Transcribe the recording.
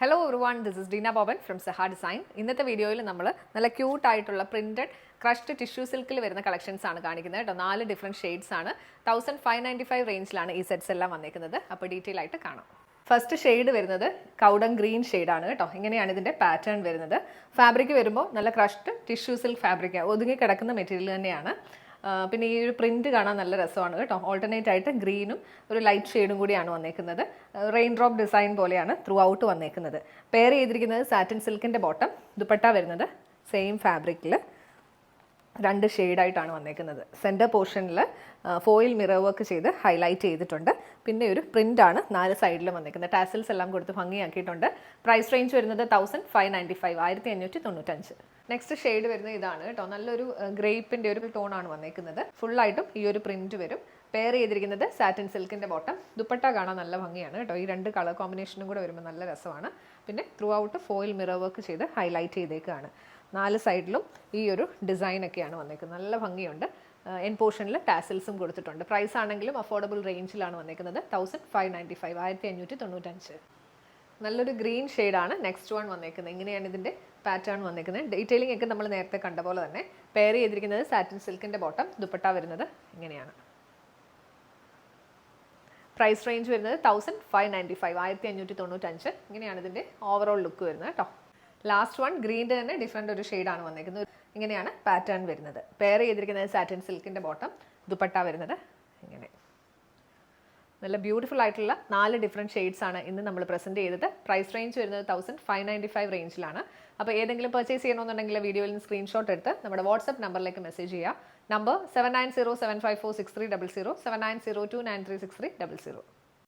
Hello everyone, this is Dina Boban from Saha Design. ഇന്നത്തെ വീഡിയോയിൽ നമ്മൾ നല്ല ക്യൂട്ട് ആയിട്ടുള്ള പ്രിന്റഡ് ക്രഷ്ഡ് ടിഷ്യൂ സിൽക്കിൽ വരുന്ന കളക്ഷൻസ് ആണ് കാണിക്കുന്നത് കേട്ടോ. 4 ഡിഫറെന്റ് ഷെയ്ഡ്സ് ആണ്. 1595 റേഞ്ചിലാണ് ഈ സെറ്റ്സ് എല്ലാം വന്നിരിക്കുന്നത്. അപ്പോൾ ഡീറ്റെയിൽ ആയിട്ട് കാണാം. ഫസ്റ്റ് ഷെയ്ഡ് വരുന്നത് കൗഡൻ ഗ്രീൻ ഷെയ്ഡാണ് കേട്ടോ. ഇങ്ങനെയാണ് ഇതിൻ്റെ പാറ്റേൺ വരുന്നത്. ഫാബ്രിക് വരുമ്പോൾ നല്ല ക്രഷ്ഡ് ടിഷ്യൂ സിൽക്ക് ഫാബ്രിക് ഒതുങ്ങി കിടക്കുന്ന മെറ്റീരിയൽ തന്നെയാണ്. പിന്നെ ഈ ഒരു പ്രിന്റ് കാണാൻ നല്ല രസമാണ് കേട്ടോ. ഓൾട്ടർനേറ്റ് ആയിട്ട് ഗ്രീനും ഒരു ലൈറ്റ് ഷെയ്ഡും കൂടിയാണ് വന്നേക്കുന്നത്. റെയിൻ ഡ്രോപ്പ് ഡിസൈൻ പോലെയാണ് ത്രൂ ഔട്ട് വന്നേക്കുന്നത്. പെയർ ചെയ്തിരിക്കുന്നത് സാറ്റിൻ സിൽക്കിൻ്റെ ബോട്ടം, ദുപ്പട്ട വരുന്നത് സെയിം ഫാബ്രിക്കിൽ 2 ഷെയ്ഡായിട്ടാണ് വന്നേക്കുന്നത്. സെൻറ്റർ പോർഷനിൽ ഫോയിൽ മിറർ വർക്ക് ചെയ്ത് ഹൈലൈറ്റ് ചെയ്തിട്ടുണ്ട്. പിന്നെ ഒരു പ്രിൻ്റാണ് 4 സൈഡിലും വന്നേക്കുന്നത്. ടാസിൽസ് എല്ലാം കൊടുത്ത് ഭംഗിയാക്കിയിട്ടുണ്ട്. പ്രൈസ് റേഞ്ച് വരുന്നത് 1595 1595. നെക്സ്റ്റ് ഷെയ്ഡ് വരുന്നത് ഇതാണ് കേട്ടോ. നല്ലൊരു ഗ്രേപ്പിൻ്റെ ഒരു ടോണാണ് വന്നേക്കുന്നത്. ഫുള്ളായിട്ടും ഈ ഒരു പ്രിൻറ്റ് വരും. പെയർ ചെയ്തിരിക്കുന്നത് സാറ്റിൻ സിൽക്കിൻ്റെ ബോട്ടം, ദുപ്പട്ട കാണാൻ നല്ല ഭംഗിയാണ് കേട്ടോ. ഈ 2 കളർ കോമ്പിനേഷനും കൂടെ വരുമ്പോൾ നല്ല രസമാണ്. പിന്നെ through out foil mirror work ചെയ്ത് ഹൈലൈറ്റ് ചെയ്തേക്കാണ്. 4 സൈഡിലും ഈ ഒരു ഡിസൈനൊക്കെയാണ് വന്നേക്കുന്നത്. നല്ല ഭംഗിയുണ്ട്. എൻ പോർഷനിൽ ടാസിൽസും കൊടുത്തിട്ടുണ്ട്. പ്രൈസ് ആണെങ്കിലും അഫോർഡബിൾ റേഞ്ചിലാണ് വന്നേക്കുന്നത്. 1595 1595. നല്ലൊരു ഗ്രീൻ ഷെയ്ഡാണ് നെക്സ്റ്റ് വൺ വന്നേക്കുന്നത്. ഇങ്ങനെയാണ് ഇതിൻ്റെ പാറ്റേൺ വന്നേക്കുന്നത്. ഡീറ്റെയിലിംഗ് ഒക്കെ നമ്മൾ നേരത്തെ കണ്ട പോലെ തന്നെ. പെയർ ചെയ്തിരിക്കുന്നത് സാറ്റിൻ സിൽക്കിൻ്റെ ബോട്ടം, ദുപ്പട്ട വരുന്നത് ഇങ്ങനെയാണ്. പ്രൈസ് റേഞ്ച് വരുന്നത് 1595 1595. ഇങ്ങനെയാണ് ഇതിൻ്റെ ഓവറോൾ ലുക്ക് വരുന്നത് കേട്ടോ. ലാസ്റ്റ് വൺ ഗ്രീൻ്റെ തന്നെ ഡിഫറെൻ്റ് ഒരു ഷെയ്ഡാണ് വന്നേക്കുന്നത്. ഇങ്ങനെയാണ് പാറ്റേൺ വരുന്നത്. പെയർ ചെയ്തിരിക്കുന്നത് സാറ്റിൻ സിൽക്കിൻ്റെ ബോട്ടം, ദുപ്പട്ട വരുന്നത് ഇങ്ങനെ. നല്ല ബ്യൂട്ടിഫുൾ ആയിട്ടുള്ള 4 ഡിഫറെൻറ്റ് ഷെയ്ഡ്സ് ആണ് ഇന്ന് നമ്മൾ പ്രസൻറ്റ് ചെയ്തത്. പ്രൈസ് റേഞ്ച് വരുന്നത് 1595 റേഞ്ചിലാണ്. അപ്പോൾ ഏതെങ്കിലും പർച്ചേസ് ചെയ്യണമെന്നുണ്ടെങ്കിൽ വീഡിയോയിൽ നിന്ന് സ്ക്രീൻഷോട്ട് എടുത്ത് നമ്മുടെ വാട്സപ്പ് നമ്പറിലേക്ക് മെസ്സേജ് ചെയ്യുക. നമ്പർ 7907546300 7902936300.